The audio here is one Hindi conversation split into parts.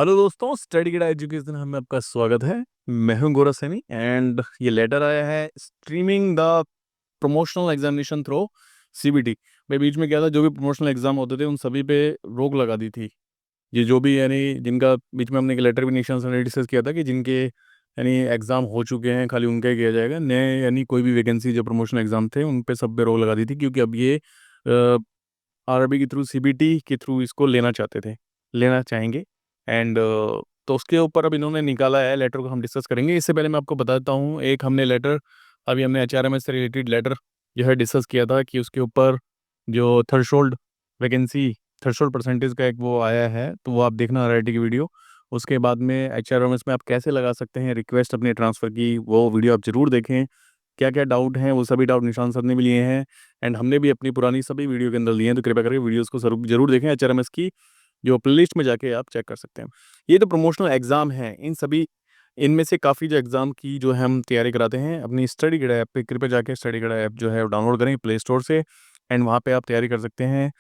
हेलो दोस्तों, स्टडी गिड एजुकेशन में आपका स्वागत है। मैं हूं गौरव सैनी एंड ये लेटर आया है streaming the promotional examination through CBT. मैं बीच में क्या था, जो भी प्रमोशनल एग्जाम होते थे उन सभी पे रोक लगा दी थी। ये जो भी यानी जिनका बीच में हमने एक लेटर भी नेशनल से डिस्कस किया था कि जिनके यानी एग्ज़ाम हो चुके हैं खाली उनका ही किया जाएगा। नए यानी कोई भी वैकेंसी जो प्रमोशनल एग्ज़ाम थे उन पे सब पे रोक लगा दी थी, क्योंकि अब ये आरआरबी के थ्रू सीबीटी के थ्रू इसको लेना चाहेंगे। एंड तो उसके ऊपर अब इन्होंने निकाला है लेटर को हम डिस्कस करेंगे। इससे पहले मैं आपको बता देता हूँ, एक हमने लेटर अभी हमने एचआरएमएस से रिलेटेड लेटर जो है डिस्कस किया था कि उसके ऊपर जो थ्रेशोल्ड वैकेंसी थ्रेशोल्ड परसेंटेज का एक वो आया है, तो वो आप देखना आरआईटी की वीडियो। उसके बाद में एचआरएमएस में आप कैसे लगा सकते हैं रिक्वेस्ट अपने ट्रांसफ़र की, वो वीडियो आप जरूर देखें। क्या क्या डाउट हैं वो सभी डाउट निशान सर ने भी लिए हैं एंड हमने भी अपनी पुरानी सभी वीडियो के अंदर लिए हैं, तो कृपया करके वीडियोस को जरूर देखें। एचआरएमएस की जो प्लेलिस्ट में जाके आप चेक कर सकते हैं। ये तो प्रमोशनल एग्ज़ाम है, इन सभी इनमें से काफ़ी जो एग्ज़ाम की जो है हम तैयारी कराते हैं अपनी स्टडी गिड ऐप पे। कृपया जाके स्टडी गिड ऐप जो है डाउनलोड करें प्ले स्टोर से एंड वहाँ पे आप तैयारी कर सकते हैं।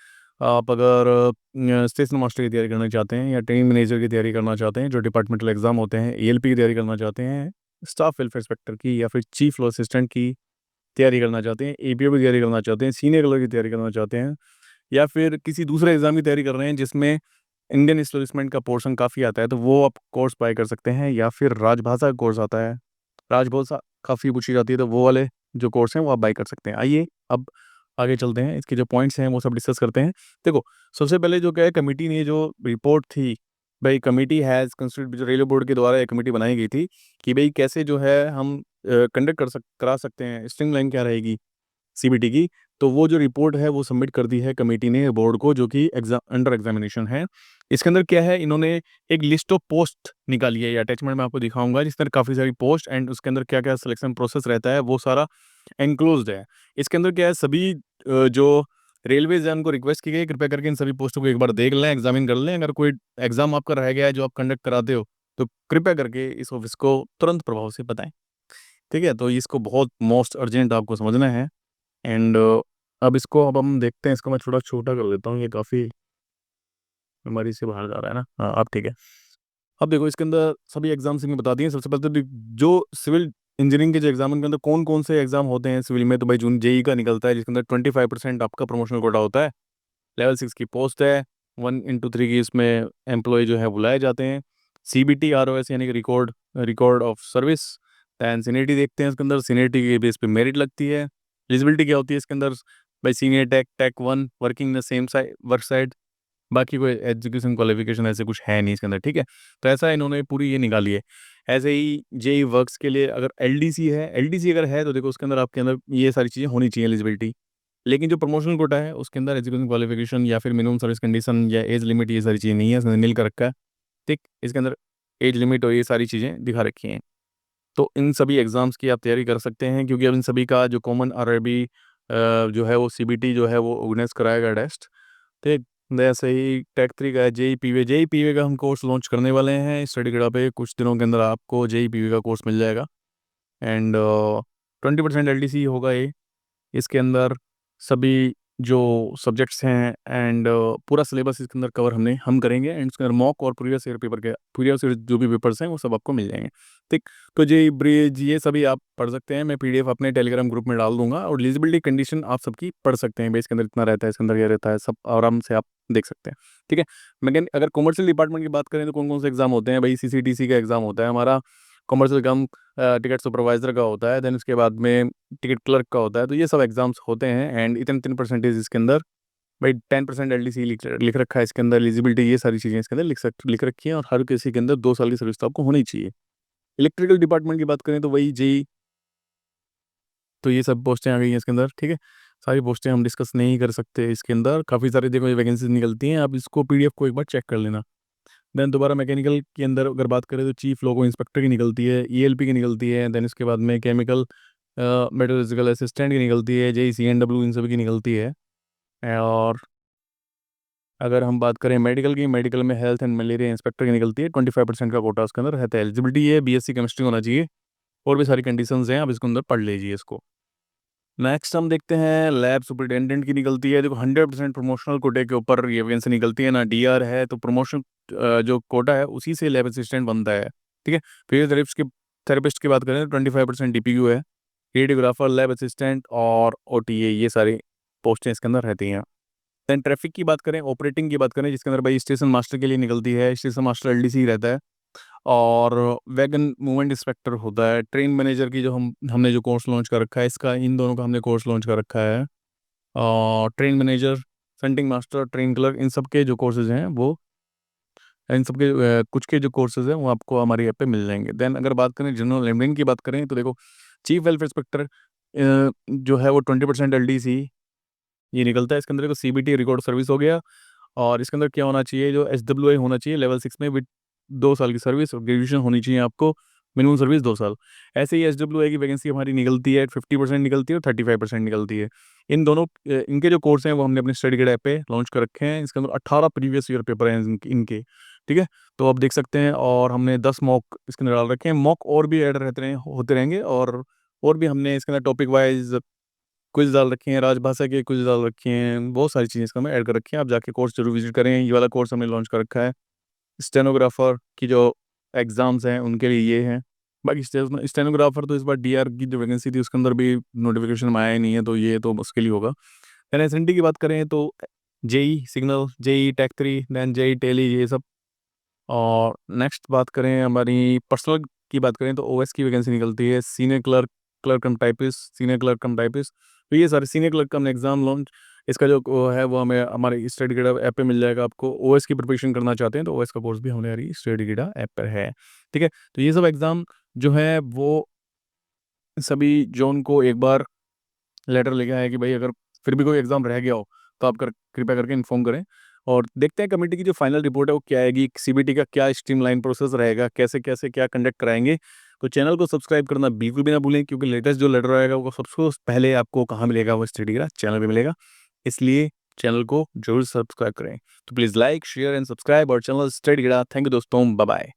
आप अगर स्टेशन मास्टर की तैयारी करना चाहते हैं या ट्रेनिंग मैनेजर की तैयारी करना चाहते हैं, जो डिपार्टमेंटल एग्ज़ाम होते हैं, एएलपी की तैयारी करना चाहते हैं, स्टाफ वेलफेयर इंस्पेक्टर की या फिर चीफ लॉ असिस्टेंट की तैयारी करना चाहते हैं, एपीओ की तैयारी करना चाहते हैं, सीनियर कलर की तैयारी करना चाहते हैं, या फिर किसी दूसरे एग्ज़ाम की तैयारी कर रहे हैं जिसमें इंडियन एस्टेब्लिशमेंट का पोर्शन काफ़ी आता है, तो वो आप कोर्स बाय कर सकते हैं। या फिर राजभाषा का कोर्स आता है, राजभाषा काफ़ी पूछी जाती है, तो वो वाले जो कोर्स हैं वो आप बाय कर सकते हैं। आइए अब आगे चलते हैं, इसके जो पॉइंट्स हैं वो सब डिस्कस करते हैं। देखो, सबसे पहले जो क्या है, कमेटी ने जो रिपोर्ट थी, भाई कमेटी हैज़ कंस्टिट्यूट, जो रेलवे बोर्ड के द्वारा एक कमेटी बनाई गई थी कि भाई कैसे जो है हम कंडक्ट करा सकते हैं, स्ट्रीमलाइन क्या रहेगी सीबीटी की। तो वो जो रिपोर्ट है वो सबमिट कर दी है कमेटी ने बोर्ड को, जो कि एग्जाम अंडर एग्जामिनेशन है। इसके अंदर क्या है, इन्होंने एक लिस्ट ऑफ पोस्ट निकाली है, ये अटैचमेंट में आपको दिखाऊंगा, जिसके अंदर काफ़ी सारी पोस्ट एंड उसके अंदर क्या क्या सिलेक्शन प्रोसेस रहता है वो सारा एनक्लोज्ड है। इसके अंदर क्या है, सभी जो रेलवेज है उनको रिक्वेस्ट की गई, कृपया करके इन सभी पोस्टों को एक बार देख लें, एग्जामिन कर लें। अगर कोई एग्जाम आपका रह गया है जो आप कंडक्ट कराते हो, तो कृपया करके इस ऑफिस को तुरंत प्रभाव से बताएं। ठीक है, तो इसको बहुत मोस्ट अर्जेंट आपको समझना है। एंड अब हम देखते हैं, इसको मैं थोड़ा छोटा कर देता हूँ, ये काफ़ी मेमोरी से बाहर जा रहा है ना। हाँ, अब ठीक है। अब देखो, इसके अंदर सभी एग्जाम्स इनमें बता दिए। सबसे पहले तो जो सिविल इंजीनियरिंग के जो एग्जाम के अंदर कौन कौन से एग्जाम होते हैं सिविल में, तो भाई जून जेई का निकलता है, जिसके अंदर 25% आपका प्रमोशनल कोटा होता है। लेवल 6 की पोस्ट है, 1 into 3 की इसमें एम्प्लॉय जो है बुलाए जाते हैं। सीबीटी आरओएस यानी कि record of service. Then seniority देखते हैं, इसके अंदर सीनियरिटी के बेस पे मेरिट लगती है। एलिजिबिलिटी क्या होती है इसके अंदर, भाई senior tech 1 working the same side work side. बाकी कोई एजुकेशन क्वालिफिकेशन ऐसे कुछ है नहीं इसके अंदर, ठीक है। तो ऐसा इन्होंने पूरी ये निकाली है। ऐसे ही जेई वर्क्स के लिए अगर एलडीसी अगर है तो देखो उसके अंदर आपके अंदर ये सारी चीज़ें होनी चाहिए एलिजिबिलिटी। लेकिन जो प्रमोशनल कोटा है उसके अंदर एजुकेशन क्वालिफिकेशन या फिर मिनिमम सर्विस कंडीशन या एज लिमिट ये सारी चीज़ें नहीं है, इसने नील कर रखा है। ठीक, इसके अंदर एज लिमिट और ये सारी चीज़ें दिखा रखी हैं। तो इन सभी एग्ज़ाम्स की आप तैयारी कर सकते हैं, क्योंकि अब इन सभी का जो कॉमन आरआरबी जो है वो सीबीटी जो है वो ऑर्गेनाइज कराएगा टेस्ट। ठीक, जैसे ही टेक 3 का है जेई पीवे का हम कोर्स लॉन्च करने वाले हैं स्टडी गड़ा पे। कुछ दिनों के अंदर आपको जेई पीवे का कोर्स मिल जाएगा एंड 20% एलडीसी होगा ये। इसके अंदर सभी जो सब्जेक्ट्स हैं एंड पूरा सिलेबस इसके अंदर कवर हम करेंगे एंड इसके अंदर मॉक और प्रीवियस ईयर जो भी पेपर्स हैं वो सब आपको मिल जाएंगे। ठीक, तो जी ब्रिज ये सभी आप पढ़ सकते हैं, मैं पीडीएफ अपने टेलीग्राम ग्रुप में डाल दूंगा और एलिजिबिलिटी कंडीशन आप सबकी पढ़ सकते हैं। भाई इसके अंदर इतना रहता है, इसके अंदर ये रहता है, सब आराम से आप देख सकते हैं। ठीक है, मैकेन अगर कॉमर्शियल डिपार्टमेंट की बात करें तो कौन कौन से एग्जाम होते हैं, भाई सीसीटीसी का एग्जाम होता है हमारा, कॉमर्शियल कम टिकट सुपरवाइजर का होता है, देन उसके बाद में टिकट क्लर्क का होता है। तो ये सब एग्जाम्स होते हैं एंड इतने 3% इसके अंदर, भाई 10% एलडीसी लिख रखा है इसके अंदर, एलिजिबिलिटी ये सारी चीज़ें इसके अंदर लिख रखी हैं और हर किसी के अंदर 2 साल की सर्विस तो आपको होनी चाहिए। इलेक्ट्रिकल डिपार्टमेंट की बात करें तो वही जेई, तो ये सब पोस्टें आ गई हैं इसके अंदर। ठीक है, सारी पोस्टें हम डिस्कस नहीं कर सकते, इसके अंदर काफ़ी सारी देखो ये वैकेंसीज निकलती हैं, आप इसको पीडीएफ को एक बार चेक कर लेना। देन दोबारा मैकेनिकल के अंदर अगर बात करें तो चीफ लोगो इंस्पेक्टर की निकलती है, ईएलपी की निकलती है, देन इसके बाद में केमिकल मेटलर्जिकल असिस्टेंट की निकलती है, जेई सीएनडब्ल्यू इन सभी की निकलती है। और अगर हम बात करें मेडिकल में हेल्थ एंड मलेरिया इंस्पेक्टर की निकलती है, 25% का कोटा उसके अंदर रहता है। एलिजिबिलिटी है बीएससी केमिस्ट्री होना चाहिए, और भी सारी कंडीशंस हैं, आप इसके अंदर पढ़ लीजिए इसको। नेक्स्ट हम देखते हैं लैब सुपरिटेंडेंट की निकलती है। देखो 100% प्रमोशनल कोटे के ऊपर ये वैकेंसी निकलती है ना, डीआर है तो प्रमोशन जो कोटा है उसी से लैब असिस्टेंट बनता है, ठीक है। फिजियोथेरेपिस्ट की बात करें तो 25% डीपीक्यू है, रेडियोग्राफर, लैब असिस्टेंट और ओटीए, ये सारी पोस्टें इसके अंदर रहती हैं। देन ट्रैफिक की बात करें, ऑपरेटिंग की बात करें, जिसके अंदर भाई स्टेशन मास्टर के लिए निकलती है, स्टेशन मास्टर एलडीसी रहता है, और वैगन मूवमेंट इंस्पेक्टर होता है। ट्रेन मैनेजर की जो हमने जो कोर्स लॉन्च कर रखा है, इसका इन दोनों का हमने कोर्स लॉन्च कर रखा है। और ट्रेन मैनेजर, सेंटिंग मास्टर, ट्रेन क्लर्क, इन सब के जो कोर्सेज हैं वो, इन सब के कुछ के जो कोर्सेज हैं वो आपको हमारी ऐप पे मिल जाएंगे। देन अगर बात करें जनरल लेमरिंग की बात करें तो देखो, चीफ वेलफेयर इंस्पेक्टर जो है वो 20% एलडीसी ये निकलता है। इसके अंदर देखो सीबीटी रिकॉर्ड सर्विस हो गया, और इसके अंदर क्या होना चाहिए, जो एसडब्ल्यूआई होना चाहिए लेवल 6 में विद 2 साल की सर्विस, और ग्रेजुएशन होनी चाहिए आपको, मिनिमम सर्विस 2 साल। ऐसे ही एसडब्ल्यूआई की वैकेंसी हमारी निकलती है, 50% निकलती है और 35% निकलती है। इन दोनों इनके जो कोर्स हैं वो हमने अपने स्टडी गाइड ऐप पे लॉन्च कर रखे हैं। इसके अंदर 18 प्रीवियस ईयर पेपर हैं इनके, ठीक है। तो आप देख सकते हैं, और हमने 10 मॉक इसके अंदर डाल रखे हैं। मॉक और भी ऐड रहते रहे होते रहेंगे, और भी हमने इसके अंदर टॉपिक वाइज क्विज डाल रखे हैं, राजभाषा के क्विज डाल रखे हैं, बहुत सारी चीज़ें इसका हमें ऐड कर रखी हैं। आप जाके कोर्स जरूर विजिट करें। ये वाला कोर्स हमने लॉन्च कर रखा है। स्टेनोग्राफर की जो एग्ज़ाम्स हैं उनके लिए ये हैं। बाकी स्टेनोग्राफर तो इस बार डीआर की जो वैकेंसी थी उसके अंदर भी नोटिफिकेशन में आया ही नहीं है, तो ये तो उसके लिए होगा। दैन एसएनटी की बात करें तो JE signal, JE tech 3, then JE tele, ये सब। और नेक्स्ट बात करें हमारी पर्सनल की बात करें तो ओएस की वैकेंसी निकलती है, सीनियर क्लर्क, क्लर्क कम टाइपिस्ट, सीनियर क्लर्क कम टाइपिस्ट। तो ये सारे सीनियर क्लर्क का हमने एग्जाम लॉन्च, इसका जो वो है वो हमें हमारे स्टडी गिटा ऐप पे मिल जाएगा। आपको ओएस की प्रिपरेशन करना चाहते हैं तो ओएस का कोर्स भी हमारी स्टडी गिटा ऐप पर है, ठीक है। तो ये सब एग्ज़ाम जो है वो सभी जोन को एक बार लेटर लेके आया कि भाई अगर फिर भी कोई एग्ज़ाम रह गया हो तो आप कृपया करके इन्फॉर्म करें। और देखते हैं कमेटी की जो फाइनल रिपोर्ट है वो क्या आएगी, सीबीटी का क्या स्ट्रीमलाइन प्रोसेस रहेगा, कैसे कैसे क्या कंडक्ट कराएंगे। तो चैनल को सब्सक्राइब करना बिल्कुल भी ना भूलें, क्योंकि लेटेस्ट जो लेटर आएगा वो सबसे पहले आपको कहाँ मिलेगा, वो स्टडी का चैनल पे मिलेगा। इसलिए चैनल को जरूर सब्सक्राइब करें। तो please like, share and subscribe और चैनल स्टडी। थैंक यू दोस्तों, बाय बाय।